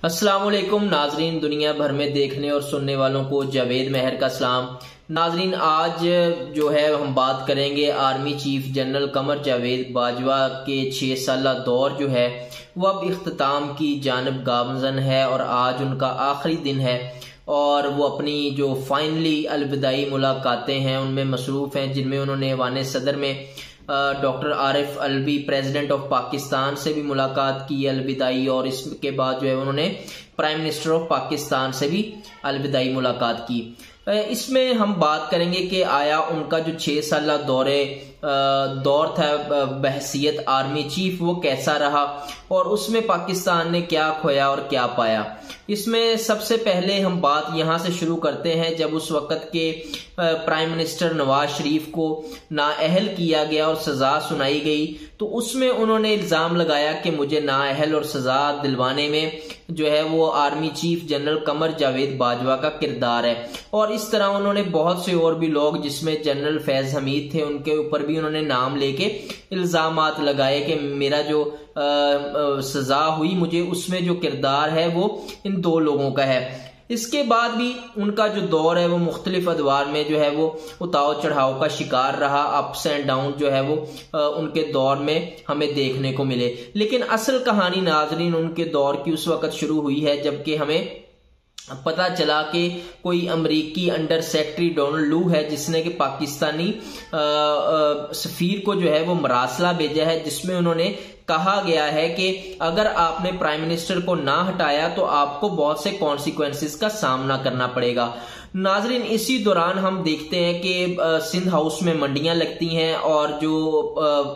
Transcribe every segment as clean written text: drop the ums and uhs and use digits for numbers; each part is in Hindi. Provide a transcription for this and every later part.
अस्सलामुअलैकुम नाजरीन, दुनिया भर में देखने और सुनने वालों को जावेद मेहर का सलाम। नाजरीन, आज जो है हम बात करेंगे army chief general Qamar Javed Bajwa के 6 साला दौर जो है वो अब इख्तिताम की जानब गामजन है और आज उनका आखिरी दिन है और वो अपनी जो फाइनली अलविदाई मुलाकातें हैं उनमें मसरूफ़ हैं, जिनमें उन्होंने ऐवान सदर में doctor Arif Alvi president of Pakistan से भी मुलाकात की अलविदाई, और इसके बाद जो है उन्होंने प्राइम मिनिस्टर ऑफ पाकिस्तान से भी अलविदाई मुलाकात की। इसमें हम बात करेंगे कि आया उनका जो 6 साला दौर था बहसियत आर्मी चीफ वो कैसा रहा और उसमें पाकिस्तान ने क्या खोया और क्या पाया। इसमें सबसे पहले हम बात यहां से शुरू करते हैं जब उस वक्त के प्राइम मिनिस्टर नवाज शरीफ को नाअहल किया गया और सजा सुनाई गई, तो उसमें उन्होंने इल्जाम लगाया कि मुझे नाअहल और सजा दिलवाने में जो है वो army chief general Qamar Javed Bajwa का किरदार है। और इस तरह उन्होंने बहुत से और भी लोग जिसमें जनरल फैज हमीद थे उनके ऊपर भी उन्होंने नाम लेके इल्जामात लगाए कि मेरा जो सजा हुई मुझे उसमें जो किरदार है वो इन 2 लोगों का है। इसके बाद भी उनका जो दौर है वो मुख्तलिफ अदवार में जो है वो उतार चढ़ाव का शिकार रहा, अप्स एंड डाउन जो है वो उनके दौर में हमें देखने को मिले। लेकिन असल कहानी नाजरीन उनके दौर की उस वक्त शुरू हुई है जबकि हमें पता चला कि कोई अमरीकी अंडर सेक्रेटरी डोनाल्ड लू है जिसने कि पाकिस्तानी सफीर को जो है वो मरासला भेजा है, जिसमें उन्होंने कहा गया है कि अगर आपने प्राइम मिनिस्टर को ना हटाया तो आपको बहुत से कॉन्सिक्वेंसेस का सामना करना पड़ेगा। नाजरीन, इसी दौरान हम देखते हैं कि सिंध हाउस में मंडियां लगती हैं और जो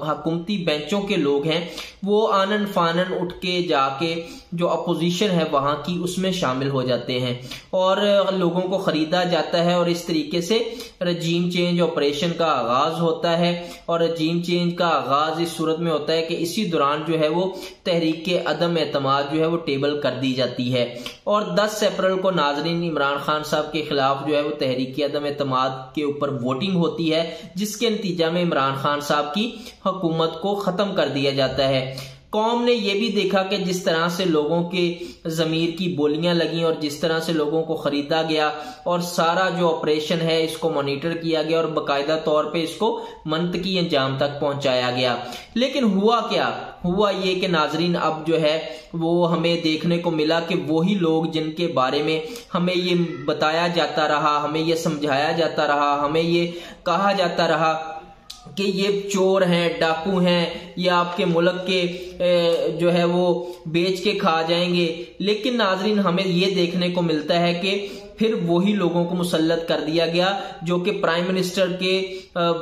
हुकूमती बेंचों के लोग हैं वो आनन फानन उठ के जाके जो अपोजिशन है वहां की उसमें शामिल हो जाते हैं और लोगों को खरीदा जाता है और इस तरीके से रजीम चेंज ऑपरेशन का आगाज होता है। और रजीम चेंज का आगाज इस सूरत में होता है कि इसी दौरान जो है वो तहरीक के अदम एतमाद जो है वो टेबल कर दी जाती है और 10 अप्रैल को नाजरीन इमरान खान साहब के खिलाफ जो है वो तहरीक के अदम एतमाद के ऊपर वोटिंग होती है, जिसके नतीजा में इमरान खान साहब की हुकूमत को खत्म कर दिया जाता है। कौम ने यह भी देखा कि जिस तरह से लोगों के जमीर की बोलियां लगी और जिस तरह से लोगों को खरीदा गया और सारा जो ऑपरेशन है इसको मॉनिटर किया गया और बाकायदा तौर पे इसको मंतकी अंजाम तक पहुंचाया गया। लेकिन हुआ क्या? हुआ ये कि नाजरीन अब जो है वो हमें देखने को मिला कि वही लोग जिनके बारे में हमें ये बताया जाता रहा, हमें ये समझाया जाता रहा, हमें ये कहा जाता रहा कि ये चोर हैं, डाकू हैं, या आपके मुल्क के जो है वो बेच के खा जाएंगे, लेकिन नाजरीन हमें ये देखने को मिलता है कि फिर वही लोगों को मुसल्लत कर दिया गया जो कि प्राइम मिनिस्टर के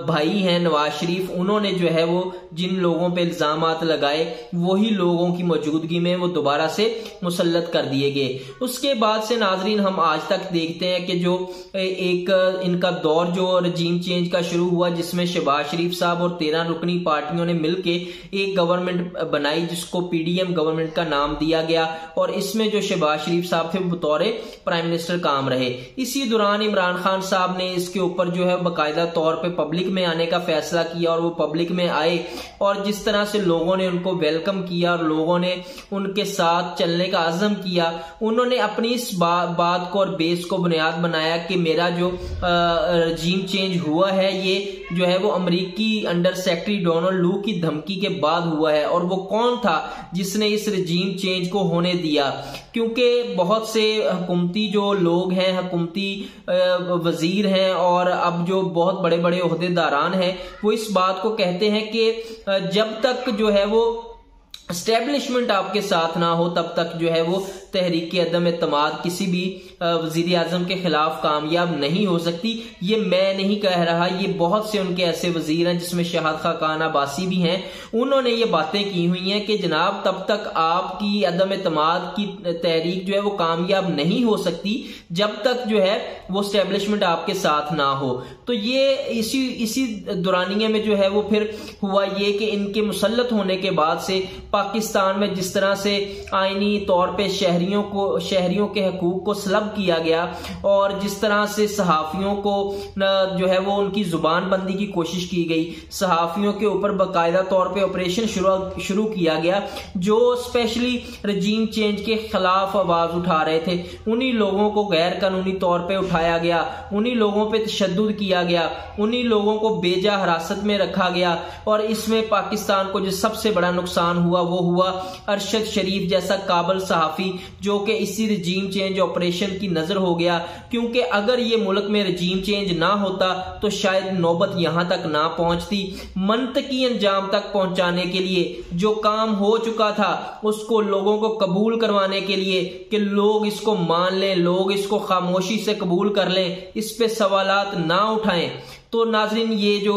भाई हैं नवाज शरीफ। उन्होंने जो है वो जिन लोगों पे इल्जामात लगाए वही लोगों की मौजूदगी में वो दोबारा से मुसल्लत कर दिए गए। उसके बाद से नाजरीन हम आज तक देखते हैं कि जो एक इनका दौर जो रजीम चेंज का शुरू हुआ जिसमें शहबाज शरीफ साहब और 13 रुकनी पार्टियों ने मिलके एक गवर्नमेंट बनाई जिसको पीडीएम गवर्नमेंट का नाम दिया गया और इसमें जो शहबाज शरीफ साहब थे बतौर प्राइम मिनिस्टर काम रहे। इसी दौरान इमरान खान साहब ने इसके ऊपर जो है बाकायदा तौर पे पब्लिक में आने का फैसला किया और वो पब्लिक में आए और जिस तरह से लोगों ने उनको वेलकम किया और लोगों ने उनके साथ चलने का अज़म किया, उन्होंने अपनी इस बात को और बेस को बुनियाद बनाया कि मेरा जो रजीम चेंज हुआ है ये जो है वो अमरीकी अंडर सेक्रेटरी डोनाल्ड लू की धमकी के बाद हुआ है। और वो कौन था जिसने इस रजीम चेंज को होने दिया? क्योंकि बहुत से हुकूमती जो लोग हैं, हुकूमती वजीर हैं और अब जो बहुत बड़े बड़े ओहदेदारान हैं वो इस बात को कहते हैं कि जब तक जो है वो एस्टेब्लिशमेंट आपके साथ ना हो तब तक जो है वो तहरीक अदम एतमाद किसी भी वजीर आजम के खिलाफ कामयाब नहीं हो सकती। ये मैं नहीं कह रहा, ये बहुत से उनके ऐसे वजीर हैं जिसमें शहाद खान अब्बासी भी हैं, उन्होंने ये बातें की हुई हैं कि जनाब तब तक आपकी अदम एतमाद की तहरीक जो है वो कामयाब नहीं हो सकती जब तक जो है वो एस्टेब्लिशमेंट आपके साथ ना हो। तो ये इसी दौरानिया में जो है वो फिर हुआ ये कि इनके मुसल्लत होने के बाद से पाकिस्तान में जिस तरह से आईनी तौर पे शहरियों के हकूक को सलब तलब किया गया और जिस तरह से सहाफियों को जो है वो उनकी जुबान बंदी की कोशिश की गई, सहाफियों के ऊपर बाकायदा तौर पे ऑपरेशन शुरू किया गया, जो स्पेशली रजीम चेंज के खिलाफ आवाज उठा रहे थे, उन्हीं लोगों को गैर कानूनी तौर पे उठाया गया, उन्हीं लोगों पे तशद्दुद किया गया, उन्हीं लोगों को बेजा हिरासत में रखा गया। और इसमें पाकिस्तान को जो सबसे बड़ा नुकसान हुआ वो हुआ अरशद शरीफ जैसा काबिल सहाफी, जो कि इसी रजीम चेंज ऑपरेशन की नजर हो गया, क्योंकि अगर ये मुल्क में रजीम चेंज ना होता तो शायद नौबत यहां तक ना पहुंचती। मंतकी अंजाम तक पहुंचाने के लिए जो काम हो चुका था उसको लोगों को कबूल करवाने के लिए कि लोग इसको मान लें, लोग इसको खामोशी से कबूल कर लें, इस पे सवालात ना उठाएं, तो नाजरीन ये जो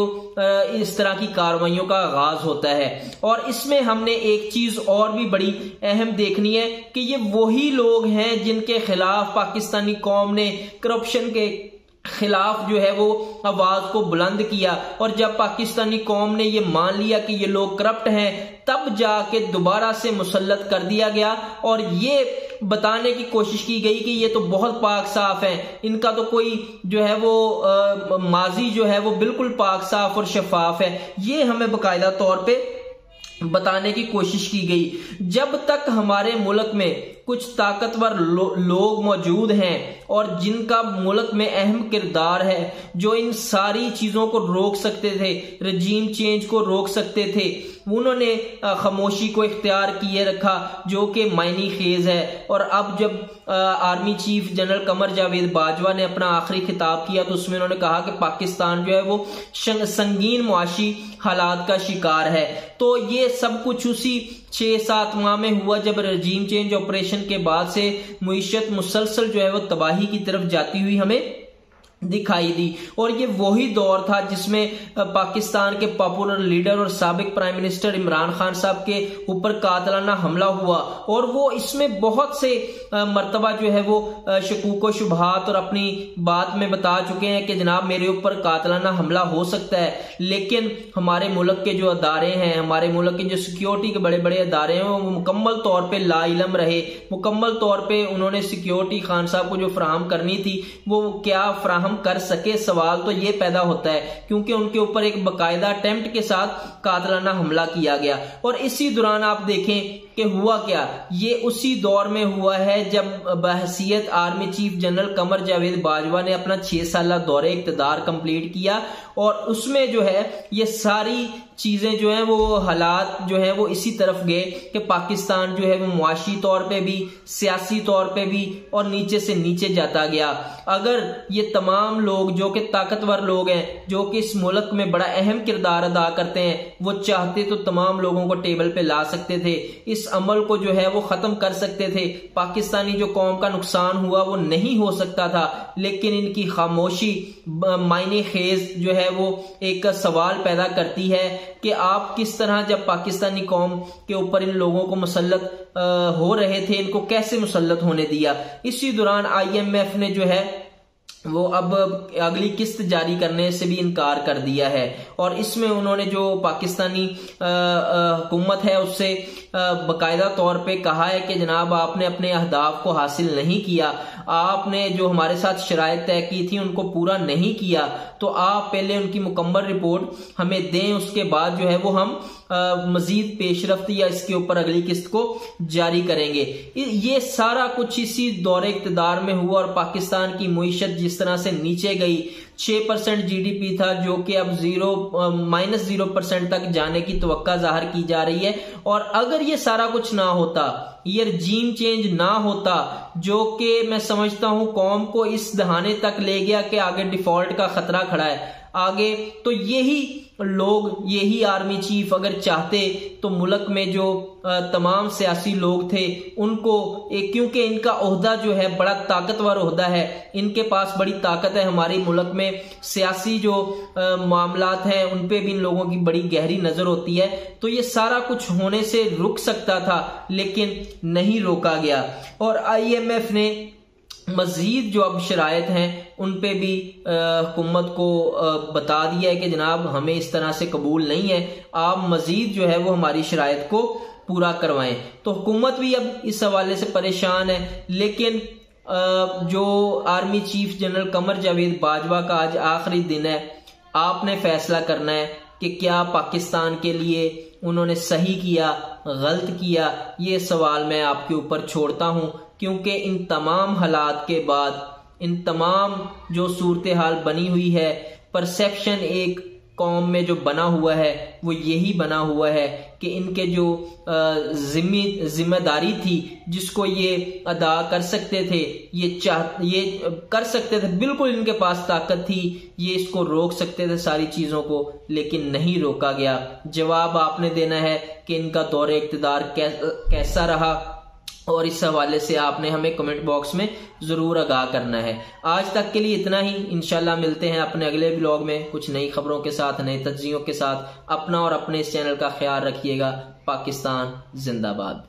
इस तरह की कार्रवाइयों का आगाज होता है। और इसमें हमने एक चीज और भी बड़ी अहम देखनी है कि ये वही लोग हैं जिनके खिलाफ पाकिस्तानी कौम ने करप्शन के खिलाफ जो है वो आवाज को बुलंद किया, और जब पाकिस्तानी कौम ने ये मान लिया कि ये लोग करप्ट हैं तब जाके दोबारा से मुसल्लत कर दिया गया और ये बताने की कोशिश की गई कि ये तो बहुत पाक साफ है, इनका तो कोई जो है वो माजी जो है वो बिल्कुल पाक साफ और शफाफ है। ये हमें बाकायदा तौर पे बताने की कोशिश की गई। जब तक हमारे मुल्क में कुछ ताकतवर लोग मौजूद हैं और जिनका मुल्क में अहम किरदार है, जो इन सारी चीजों को रोक सकते थे, रजीम चेंज को रोक सकते थे, उन्होंने खामोशी को इख्तियार किए रखा, जो कि मायनी खेज है। और अब जब army chief general Qamar Javed Bajwa ने अपना आखिरी खिताब किया तो उसमें उन्होंने कहा कि पाकिस्तान जो है वो संगीन मुआशी हालात का शिकार है। तो ये सब कुछ उसी 6-7 माह में हुआ जब रजीम चेंज ऑपरेशन के बाद से मुईशत मुसलसल जो है वो तबाही की तरफ जाती हुई हमें दिखाई दी। और ये वही दौर था जिसमें पाकिस्तान के पॉपुलर लीडर और साबिक प्राइम मिनिस्टर इमरान खान साहब के ऊपर कातलाना हमला हुआ, और वो इसमें बहुत से मर्तबा जो है वो शकूक व शुबहात और अपनी बात में बता चुके हैं कि जनाब मेरे ऊपर कातलाना हमला हो सकता है, लेकिन हमारे मुल्क के जो अदारे हैं, हमारे मुल्क के जो सिक्योरिटी के बड़े बड़े अदारे हैं, वो मुकम्मल तौर पर लाइलम रहे, मुकम्मल तौर पर उन्होंने सिक्योरिटी खान साहब को जो फराहम करनी थी वो क्या फराहम कर सके। सवाल तो ये पैदा होता है क्योंकि उनके ऊपर एक बकायदा अटेम्प्ट के साथ कातलाना हमला किया गया। और इसी दौरान आप देखें कि हुआ क्या, ये उसी दौर में हुआ है जब बहसीयत army chief general Qamar Javed Bajwa ने अपना 6 साला दौरे इक़्तिदार कंप्लीट किया, और उसमें जो है ये सारी चीजें जो हैं वो हालात जो है वो इसी तरफ गए कि पाकिस्तान जो है वो मुआशी तौर पे भी, सियासी तौर पे भी, और नीचे से नीचे जाता गया। अगर ये तमाम लोग जो कि ताकतवर लोग हैं, जो कि इस मुल्क में बड़ा अहम किरदार अदा करते हैं, वो चाहते तो तमाम लोगों को टेबल पे ला सकते थे, इस अमल को जो है वो खत्म कर सकते थे, पाकिस्तानी जो कौम का नुकसान हुआ वो नहीं हो सकता था। लेकिन इनकी खामोशी मायने खेज जो है वो एक सवाल पैदा करती है कि आप किस तरह जब पाकिस्तानी कौम के ऊपर इन लोगों को मुसल्लत हो रहे थे, इनको कैसे मुसल्लत होने दिया। इसी दौरान IMF ने जो है वो अब अगली किस्त जारी करने से भी इनकार कर दिया है, और इसमें उन्होंने जो पाकिस्तानी हुकूमत है उससे बाकायदा तौर पे कहा है कि जनाब आपने अपने अहदाफ को हासिल नहीं किया, आपने जो हमारे साथ शराइत तय की थी उनको पूरा नहीं किया, तो आप पहले उनकी मुकम्मल रिपोर्ट हमें दें, उसके बाद जो है वो हम मजीद पेशरफ्त या इसके ऊपर अगली किस्त को जारी करेंगे। ये सारा कुछ इसी दौरे इक़्तिदार में हुआ, और पाकिस्तान की मुईशत जिस तरह से नीचे गई, 6% GDP था जो कि अब -0% तक जाने की तवक्का जाहिर की जा रही है। और अगर ये सारा कुछ ना होता, ये रजीम चेंज ना होता, जो कि मैं समझता हूं कौम को इस दहाने तक ले गया कि आगे डिफॉल्ट का खतरा खड़ा है आगे, तो यही लोग, यही आर्मी चीफ अगर चाहते तो मुल्क में जो तमाम सियासी लोग थे उनको क्योंकि इनका ओहदा जो है बड़ा ताकतवर ओहदा है, इनके पास बड़ी ताकत है, हमारे मुल्क में सियासी जो मामलात हैं उन पे भी इन लोगों की बड़ी गहरी नजर होती है, तो ये सारा कुछ होने से रुक सकता था लेकिन नहीं रोका गया। और IMF ने मजीद जो अब शराइत हैं उन पे भी हुकूमत को बता दिया है कि जनाब हमें इस तरह से कबूल नहीं है, आप मजीद जो है वो हमारी शराइत को पूरा करवाएं। तो हुकूमत भी अब इस हवाले से परेशान है, लेकिन जो army chief general Qamar Javed Bajwa का आज आखिरी दिन है, आपने फैसला करना है कि क्या पाकिस्तान के लिए उन्होंने सही किया, गलत किया। ये सवाल मैं आपके ऊपर छोड़ता हूं, क्योंकि इन तमाम हालात के बाद, इन तमाम जो सूरत हाल बनी हुई है, परसेप्शन एक कौम में जो बना हुआ है वो यही बना हुआ है कि इनके जो जिम्मेदारी थी जिसको ये अदा कर सकते थे, ये कर सकते थे, बिल्कुल इनके पास ताकत थी, ये इसको रोक सकते थे सारी चीजों को, लेकिन नहीं रोका गया। जवाब आपने देना है कि इनका दौरे इक़्तिदार कैसा रहा, और इस हवाले से आपने हमें कमेंट बॉक्स में जरूर आगाह करना है। आज तक के लिए इतना ही। इंशाल्लाह मिलते हैं अपने अगले ब्लॉग में कुछ नई खबरों के साथ, नए तज्जियों के साथ। अपना और अपने इस चैनल का ख्याल रखिएगा। पाकिस्तान जिंदाबाद।